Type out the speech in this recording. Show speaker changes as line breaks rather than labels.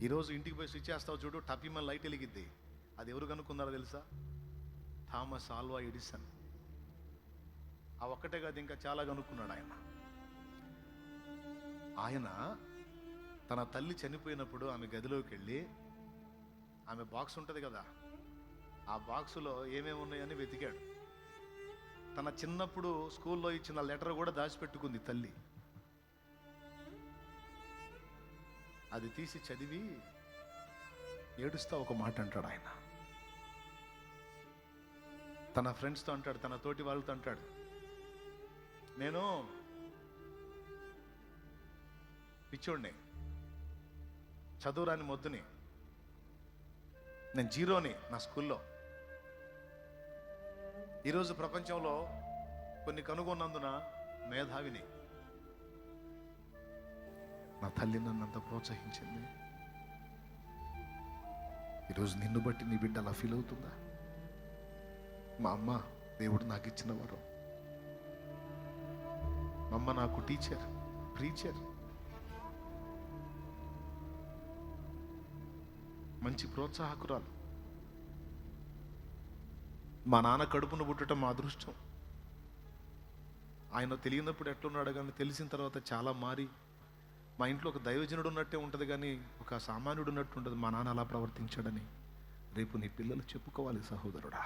ఈరోజు ఇంటికి పోయి స్విచ్ చేస్తావు చూడు, టపిమని లైట్ వెలిగిద్ది. అది ఎవరు కనుక్కున్నారో తెలుసా? Thomas Alva Edison. ఆ ఒక్కటే కాదు, ఇంకా చాలా కనుక్కున్నాడు ఆయన. ఆయన తన తల్లి చనిపోయినప్పుడు ఆమె గదిలోకి వెళ్ళి, ఆమె బాక్స్ ఉంటుంది కదా, ఆ బాక్సులో ఏమేమి ఉన్నాయని వెతికాడు. తన చిన్నప్పుడు స్కూల్లో ఇచ్చిన లెటర్ కూడా దాచిపెట్టుకుంది తల్లి. అది తీసి చదివి ఏడుస్తా ఒక మాట అంటాడు ఆయన. తన ఫ్రెండ్స్తో అంటాడు, తన తోటి వాళ్ళతో అంటాడు, నేను పిచ్చోడిని, చదువురాని మొద్దుని, నేను జీరోని నా స్కూల్లో. ఈరోజు ప్రపంచంలో కొన్ని కనుగొన్నందున మేధావిని. నా తల్లి నన్నంత ప్రోత్సహించింది. ఈరోజు నిన్ను బట్టి నీ బిడ్డ అలా ఫీల్ అవుతుందా? మా అమ్మ దేవుడు నాకు ఇచ్చిన వరం. మా అమ్మ నాకు టీచర్, ప్రీచర్, మంచి ప్రోత్సాహకురాలు. మా నాన్న కడుపును పుట్టడం మా అదృష్టం. ఆయన తెలియనప్పుడు ఎట్లున్నాడు, కానీ తెలిసిన తర్వాత చాలా మారి, మా ఇంట్లో ఒక దైవజనుడు ఉన్నట్టే ఉంటుంది కానీ ఒక సామాన్యుడు ఉన్నట్టు ఉంటుంది. మా నాన్న అలా ప్రవర్తించాడని రేపు నీ పిల్లలు చెప్పుకోవాలి సహోదరుడా.